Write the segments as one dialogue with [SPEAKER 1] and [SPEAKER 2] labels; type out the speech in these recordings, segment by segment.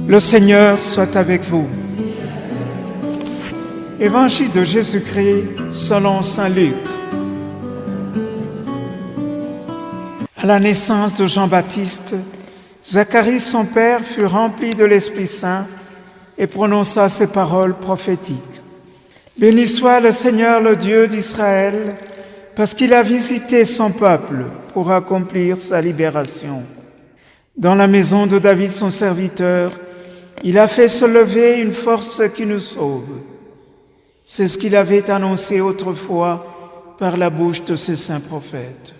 [SPEAKER 1] Le Seigneur soit avec vous. Évangile de Jésus-Christ selon saint Luc. À la naissance de Jean-Baptiste, Zacharie, son père, fut rempli de l'Esprit Saint et prononça ces paroles prophétiques. Béni soit le Seigneur, le Dieu d'Israël, parce qu'il a visité son peuple pour accomplir sa libération. Dans la maison de David, son serviteur, il a fait se lever une force qui nous sauve. C'est ce qu'il avait annoncé autrefois par la bouche de ses saints prophètes.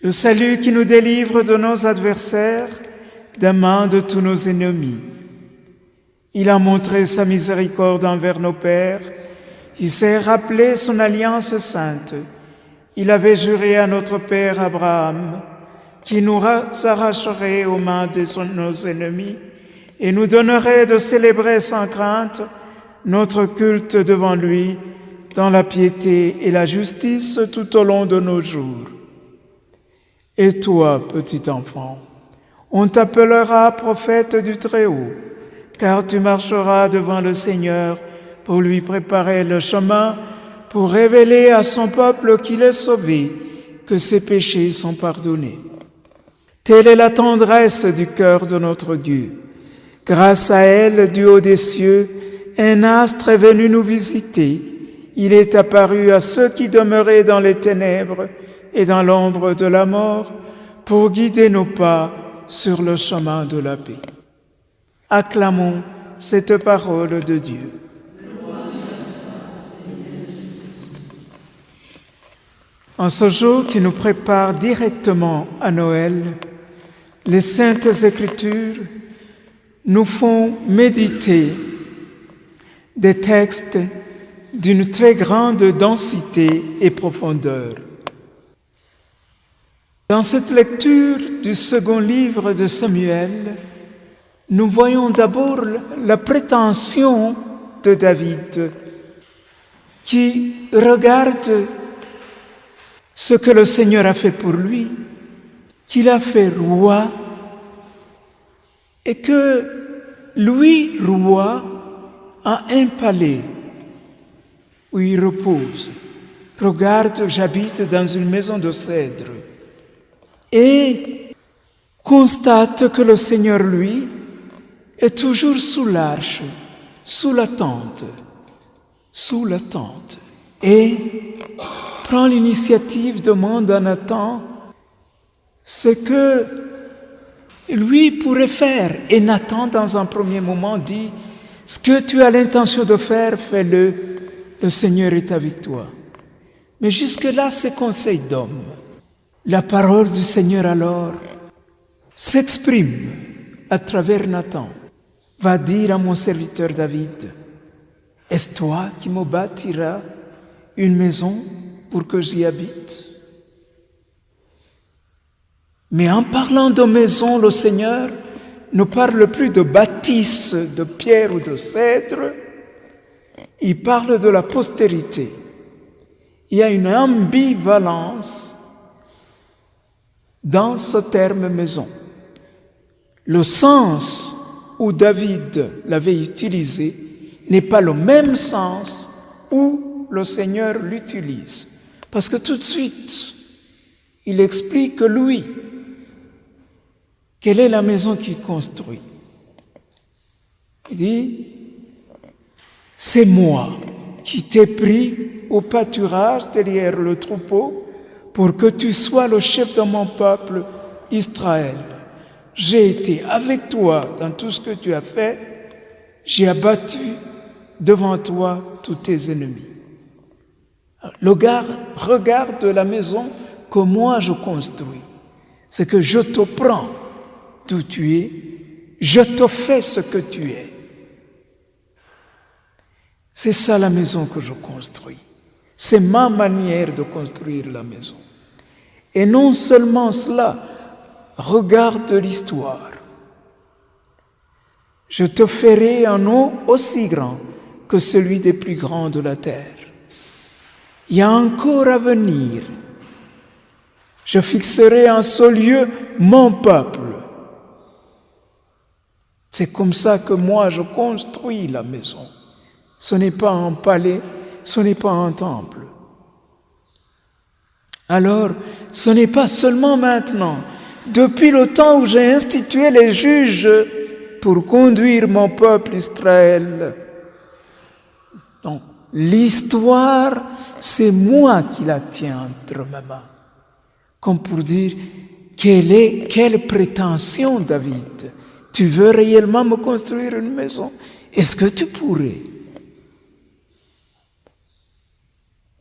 [SPEAKER 1] Le salut qui nous délivre de nos adversaires, des mains de tous nos ennemis. Il a montré sa miséricorde envers nos pères. Il s'est rappelé son alliance sainte. Il avait juré à notre père Abraham qu'il nous arracherait aux mains de nos ennemis et nous donnerait de célébrer sans crainte notre culte devant lui dans la piété et la justice tout au long de nos jours. Et toi, petit enfant, on t'appellera prophète du Très-Haut, car tu marcheras devant le Seigneur pour lui préparer le chemin, pour révéler à son peuple qu'il est sauvé, que ses péchés sont pardonnés. Telle est la tendresse du cœur de notre Dieu. Grâce à elle, du haut des cieux, un astre est venu nous visiter. Il est apparu à ceux qui demeuraient dans les ténèbres et dans l'ombre de la mort, pour guider nos pas sur le chemin de la paix. Acclamons cette parole de Dieu. En ce jour qui nous prépare directement à Noël, les Saintes Écritures nous font méditer des textes d'une très grande densité et profondeur. Dans cette lecture du second livre de Samuel, nous voyons d'abord la prétention de David qui regarde ce que le Seigneur a fait pour lui, qu'il a fait roi et que lui, roi, a un palais où il repose. Regarde, j'habite dans une maison de cèdre. Et constate que le Seigneur, lui, est toujours sous l'arche, sous la tente, et prend l'initiative, demande à Nathan ce que lui pourrait faire. Et Nathan, dans un premier moment, dit « Ce que tu as l'intention de faire, fais-le, le Seigneur est avec toi. » Mais jusque-là, c'est conseil d'homme. La parole du Seigneur alors s'exprime à travers Nathan. Va dire à mon serviteur David, est-ce toi qui me bâtiras une maison pour que j'y habite? Mais en parlant de maison, le Seigneur ne parle plus de bâtisse, de pierre ou de cèdre. Il parle de la postérité. Il y a une ambivalence dans ce terme maison. Le sens où David l'avait utilisé n'est pas le même sens où le Seigneur l'utilise. Parce que tout de suite, il explique que lui, quelle est la maison qu'il construit? Il dit, c'est moi qui t'ai pris au pâturage derrière le troupeau pour que tu sois le chef de mon peuple Israël. J'ai été avec toi dans tout ce que tu as fait. J'ai abattu devant toi tous tes ennemis. Le regard de la maison que moi je construis, c'est que je te prends d'où tu es, je te fais ce que tu es. C'est ça la maison que je construis. C'est ma manière de construire la maison. Et non seulement cela, regarde l'histoire. Je te ferai un nom aussi grand que celui des plus grands de la terre. Il y a encore à venir. Je fixerai en ce lieu mon peuple. C'est comme ça que moi je construis la maison. Ce n'est pas un palais, ce n'est pas un temple. Alors, ce n'est pas seulement maintenant. Depuis le temps où j'ai institué les juges pour conduire mon peuple Israël. Donc, l'histoire, c'est moi qui la tiens entre mes mains. Comme pour dire, quelle prétention, David? Tu veux réellement me construire une maison? Est-ce que tu pourrais?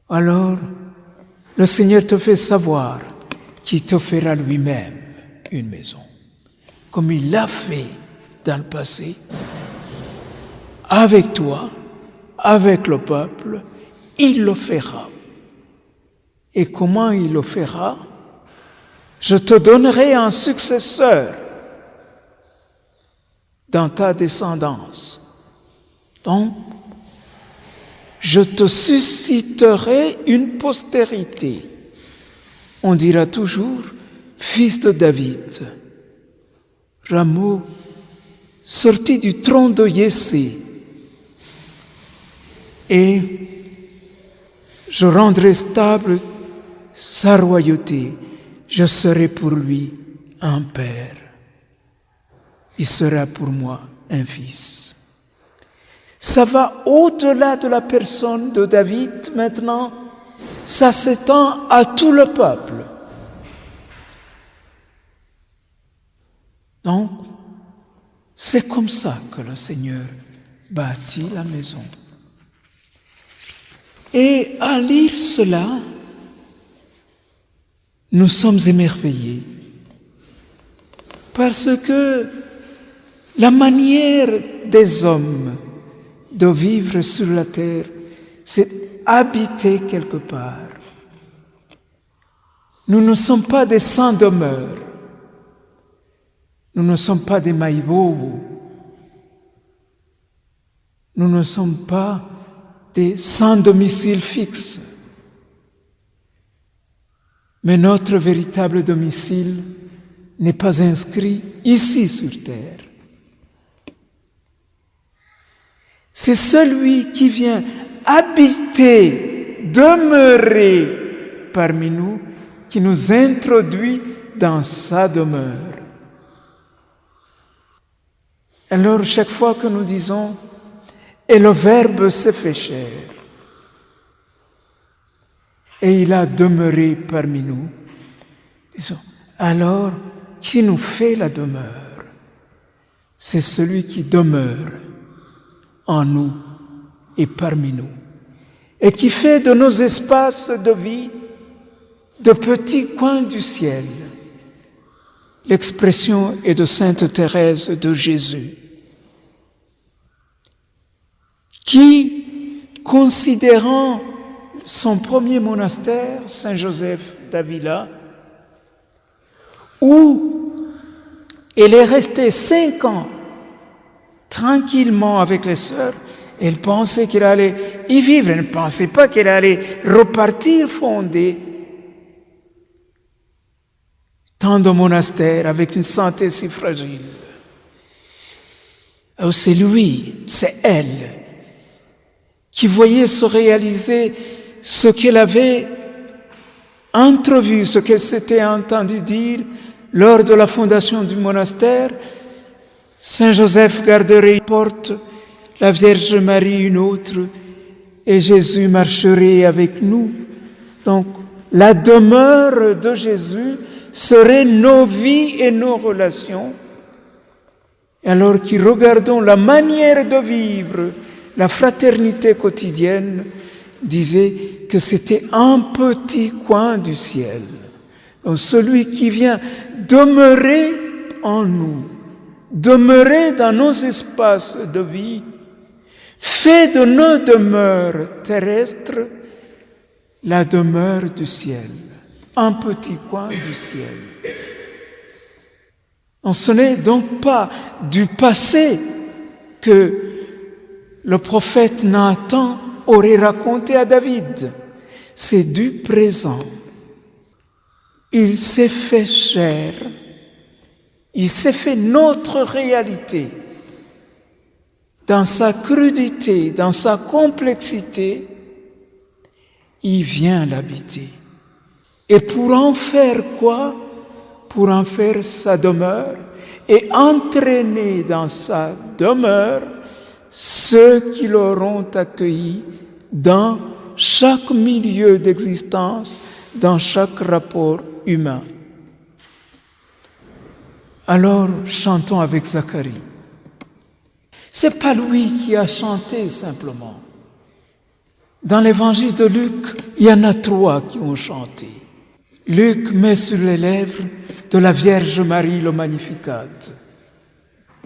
[SPEAKER 1] Alors, le Seigneur te fait savoir qu'il te fera lui-même une maison, comme il l'a fait dans le passé, avec toi, avec le peuple, il le fera. Et comment il le fera? Je te donnerai un successeur dans ta descendance. Donc, je te susciterai une postérité. On dira toujours, fils de David, rameau sorti du trône de Jessé. Et je rendrai stable sa royauté. Je serai pour lui un père. Il sera pour moi un fils. Ça va au-delà de la personne de David maintenant. Ça s'étend à tout le peuple. Donc, c'est comme ça que le Seigneur bâtit la maison. Et à lire cela, nous sommes émerveillés. Parce que la manière des hommes de vivre sur la terre, c'est habiter quelque part. Nous ne sommes pas des sans-demeure. Nous ne sommes pas des maïbobo. Nous ne sommes pas des sans domicile fixe. Mais notre véritable domicile n'est pas inscrit ici sur terre. C'est celui qui vient habiter, demeurer parmi nous, qui nous introduit dans sa demeure. Alors, chaque fois que nous disons « Et le Verbe s'est fait chair » et il a demeuré parmi nous, disons « Alors, qui nous fait la demeure ?» C'est celui qui demeure en nous et parmi nous, et qui fait de nos espaces de vie de petits coins du ciel. L'expression est de Sainte Thérèse de Jésus, qui, considérant son premier monastère, Saint-Joseph d'Avila, où elle est restée 5 ans tranquillement avec les sœurs, elle pensait qu'elle allait y vivre, elle ne pensait pas qu'elle allait repartir fonder tant de monastères avec une santé si fragile. Alors c'est lui, c'est elle, qui voyait se réaliser ce qu'elle avait entrevu, ce qu'elle s'était entendu dire lors de la fondation du monastère. Saint Joseph garderait une porte, la Vierge Marie une autre, et Jésus marcherait avec nous. Donc, la demeure de Jésus serait nos vies et nos relations. Et alors que regardons la manière de vivre, la fraternité quotidienne, disait que c'était un petit coin du ciel. Donc, celui qui vient demeurer en nous, demeurer dans nos espaces de vie, fait de nos demeures terrestres la demeure du ciel, un petit coin du ciel. Ce n'est donc pas du passé que le prophète Nathan aurait raconté à David, c'est du présent. Il s'est fait chair, il s'est fait notre réalité dans sa crudité, dans sa complexité, il vient l'habiter. Et pour en faire quoi? Pour en faire sa demeure et entraîner dans sa demeure ceux qui l'auront accueilli dans chaque milieu d'existence, dans chaque rapport humain. Alors, chantons avec Zacharie. C'est pas lui qui a chanté simplement. Dans l'évangile de Luc, il y en a 3 qui ont chanté. Luc met sur les lèvres de la Vierge Marie le Magnificat.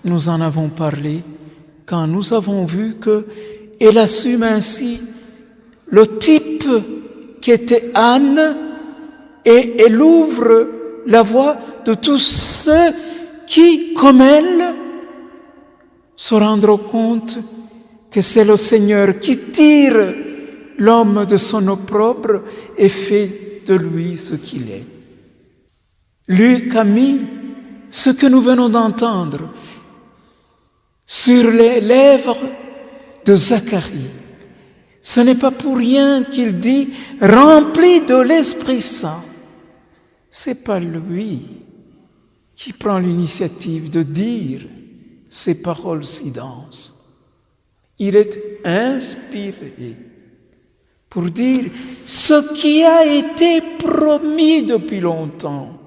[SPEAKER 1] Nous en avons parlé quand nous avons vu qu'elle assume ainsi le type qu'était Anne et elle ouvre la voie de tous ceux qui, comme elle, se rendront compte que c'est le Seigneur qui tire l'homme de son opprobre et fait de lui ce qu'il est. Luc a mis ce que nous venons d'entendre sur les lèvres de Zacharie. Ce n'est pas pour rien qu'il dit « rempli de l'Esprit Saint ». C'est pas lui qui prend l'initiative de dire ces paroles si denses. Il est inspiré pour dire ce qui a été promis depuis longtemps.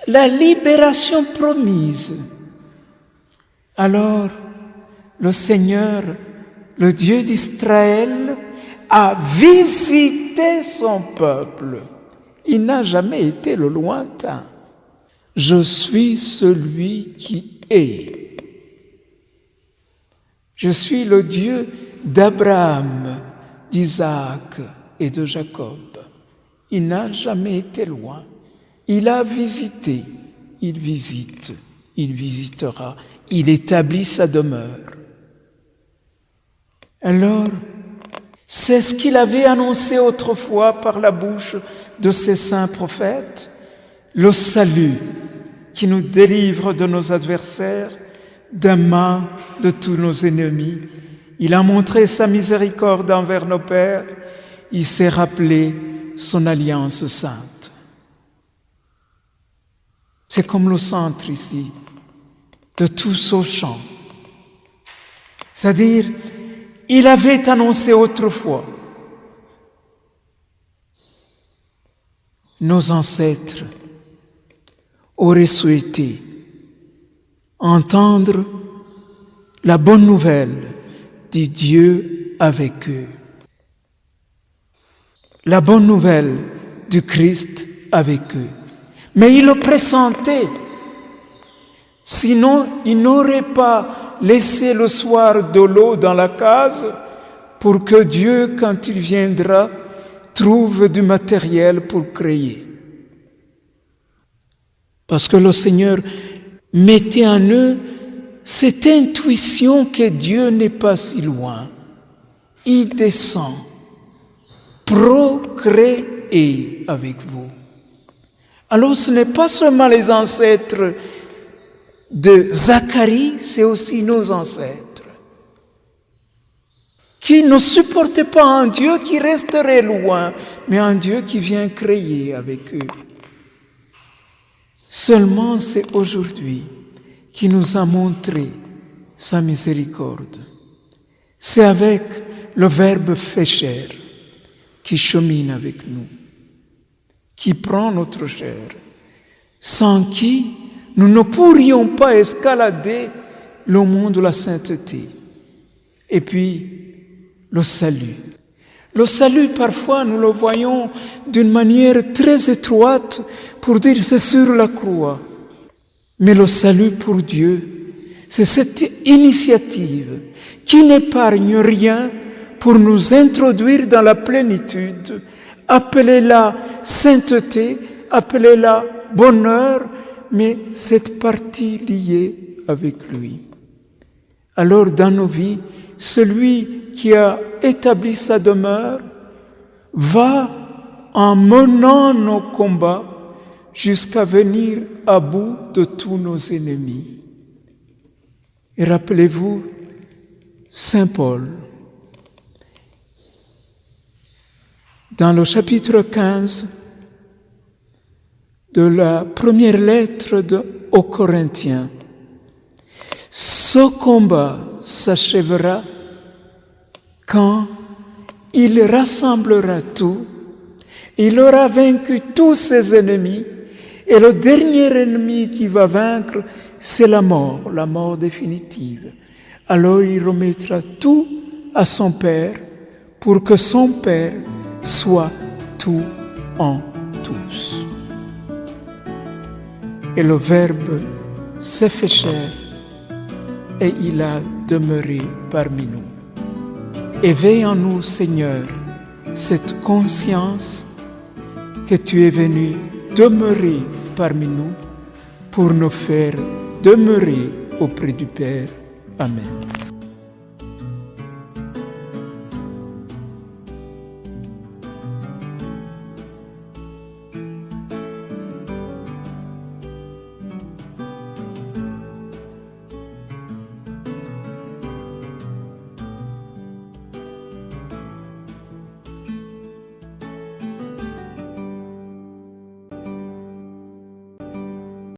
[SPEAKER 1] La libération promise. Alors, le Seigneur, le Dieu d'Israël, a visité son peuple. Il n'a jamais été le lointain. Je suis celui qui est. Je suis le Dieu d'Abraham, d'Isaac et de Jacob. Il n'a jamais été loin. Il a visité, il visite, il visitera, il établit sa demeure. Alors, c'est ce qu'il avait annoncé autrefois par la bouche de ses saints prophètes, le salut qui nous délivre de nos adversaires, des mains de tous nos ennemis. Il a montré sa miséricorde envers nos pères, il s'est rappelé son alliance sainte. C'est comme le centre ici de tout ce chant. C'est-à-dire, il avait annoncé autrefois. Nos ancêtres auraient souhaité entendre la bonne nouvelle du Dieu avec eux. La bonne nouvelle du Christ avec eux. Mais ils le pressentaient. Sinon, ils n'auraient pas laissé le soir de l'eau dans la case pour que Dieu, quand il viendra, trouve du matériel pour créer. Parce que le Seigneur mettait en eux cette intuition que Dieu n'est pas si loin. Il descend, procréer avec vous. Alors ce n'est pas seulement les ancêtres de Zacharie, c'est aussi nos ancêtres qui ne supportaient pas un Dieu qui resterait loin, mais un Dieu qui vient créer avec eux. Seulement c'est aujourd'hui qui nous a montré sa miséricorde. C'est avec le Verbe fait chair qui chemine avec nous, qui prend notre chair, sans qui nous ne pourrions pas escalader le monde de la sainteté. Et puis, le salut. Le salut, parfois, nous le voyons d'une manière très étroite pour dire c'est sur la croix. Mais le salut pour Dieu, c'est cette initiative qui n'épargne rien pour nous introduire dans la plénitude. Appelez-la sainteté, appelez-la bonheur, mais cette partie liée avec lui. Alors dans nos vies, celui qui a établi sa demeure va en menant nos combats jusqu'à venir à bout de tous nos ennemis. Et rappelez-vous, Saint Paul, dans le chapitre 15 de la première lettre aux Corinthiens, ce combat s'achèvera quand il rassemblera tout, il aura vaincu tous ses ennemis, et le dernier ennemi qui va vaincre, c'est la mort définitive. Alors il remettra tout à son Père pour que son Père soit tout en tous. Et le Verbe s'est fait chair et il a demeuré parmi nous. Éveille en nous, Seigneur, cette conscience que tu es venu demeurer parmi nous pour nous faire demeurer auprès du Père. Amen.